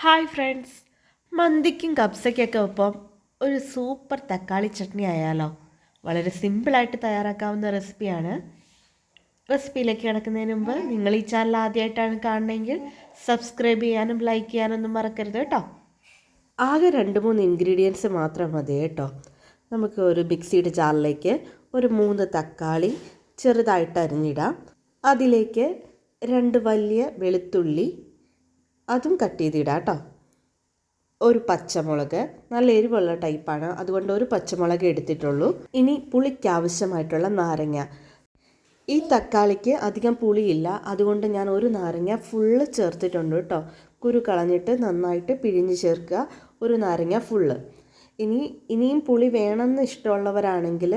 Hi friends, മന്തിക്കും കബ്സയ്ക്കൊക്കെ ഒപ്പം ഒരു super തക്കാളി ചട്നി ആയാലോ. വളരെ സിമ്പിളായിട്ട് തയ്യാറാക്കാവുന്ന റെസിപ്പിയാണ്. റെസിപ്പിയിലേക്ക് കിടക്കുന്നതിന് മുമ്പ് നിങ്ങൾ ഈ ചാനൽ ആദ്യമായിട്ടാണ് കാണണമെങ്കിൽ സബ്സ്ക്രൈബ് ചെയ്യാനും ലൈക്ക് ചെയ്യാനൊന്നും മറക്കരുത് കേട്ടോ. ആകെ 2-3 ഇൻഗ്രീഡിയൻസ് മാത്രം മതി കേട്ടോ. നമുക്ക് ഒരു മിക്സിയുടെ ജാറിലേക്ക് ഒരു 3 തക്കാളി ചെറുതായിട്ട് അരിഞ്ഞിടാം. അതിലേക്ക് 2 വലിയ വെളുത്തുള്ളി അതും കട്ട് ചെയ്തിടാം കേട്ടോ. ഒരു പച്ചമുളക്, നല്ല എരിവുള്ള ടൈപ്പാണ്, അതുകൊണ്ട് ഒരു പച്ചമുളക് എടുത്തിട്ടുള്ളൂ. ഇനി പുളിക്ക് ആവശ്യമായിട്ടുള്ള നാരങ്ങ. ഈ തക്കാളിക്ക് അധികം പുളിയില്ല, അതുകൊണ്ട് ഞാൻ ഒരു നാരങ്ങ ഫുള്ള് ചേർത്തിട്ടുണ്ട് കേട്ടോ. കുരു കളഞ്ഞിട്ട് നന്നായിട്ട് പിഴിഞ്ഞ് ചേർക്കുക, ഒരു നാരങ്ങ ഫുള്ള്. ഇനിയും പുളി വേണമെന്ന് ഇഷ്ടമുള്ളവരാണെങ്കിൽ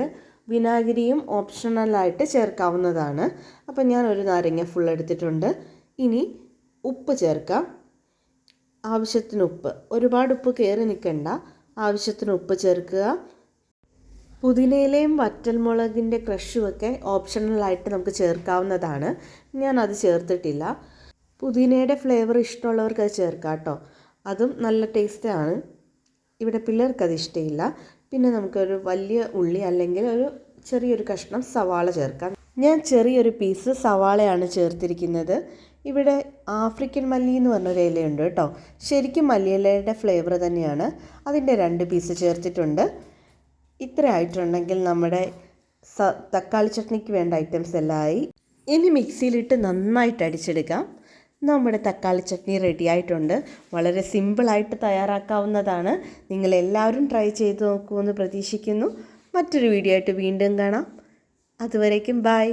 വിനാഗിരിയും ഓപ്ഷണലായിട്ട് ചേർക്കാവുന്നതാണ്. അപ്പം ഞാൻ ഒരു നാരങ്ങ ഫുൾ എടുത്തിട്ടുണ്ട്. ഇനി ഉപ്പ് ചേർക്കാം, ആവശ്യത്തിന് ഉപ്പ്. ഒരുപാട് ഉപ്പ് കയറി നിൽക്കണ്ട, ആവശ്യത്തിന് ഉപ്പ് ചേർക്കുക. പുതിനയിലയും വറ്റൽമുളകിൻ്റെ ക്രഷുമൊക്കെ ഓപ്ഷണലായിട്ട് നമുക്ക് ചേർക്കാവുന്നതാണ്. ഞാനത് ചേർത്തിട്ടില്ല. പുതിനയുടെ ഫ്ലേവർ ഇഷ്ടമുള്ളവർക്ക് അത് ചേർക്കാം കേട്ടോ, അതും നല്ല ടേസ്റ്റാണ്. ഇവിടെ പിള്ളേർക്കത് ഇഷ്ടമില്ല. പിന്നെ നമുക്കൊരു വലിയ ഉള്ളി അല്ലെങ്കിൽ ഒരു ചെറിയൊരു കഷ്ണം സവാള ചേർക്കാം. ഞാൻ ചെറിയൊരു പീസ് സവാളയാണ് ചേർത്തിരിക്കുന്നത്. ഇവിടെ ആഫ്രിക്കൻ മല്ലി എന്ന് പറഞ്ഞൊരു ഇലയുണ്ട് കേട്ടോ, ശരിക്കും മല്ലിയിലയുടെ ഫ്ലേവർ തന്നെയാണ്. അതിൻ്റെ 2 പീസ് ചേർത്തിട്ടുണ്ട്. ഇത്ര ആയിട്ടുണ്ടെങ്കിൽ നമ്മുടെ തക്കാളി ചട്നിക്ക് വേണ്ട ഐറ്റംസ് എല്ലാം ആയി. ഇനി മിക്സിയിലിട്ട് നന്നായിട്ട് അടിച്ചെടുക്കാം. നമ്മുടെ തക്കാളി ചട്നി റെഡി ആയിട്ടുണ്ട്. വളരെ സിമ്പിളായിട്ട് തയ്യാറാക്കാവുന്നതാണ്. നിങ്ങളെല്ലാവരും ട്രൈ ചെയ്ത് നോക്കുമെന്ന് പ്രതീക്ഷിക്കുന്നു. മറ്റൊരു വീഡിയോ ആയിട്ട് വീണ്ടും കാണാം. അതുവരേക്കും ബൈ.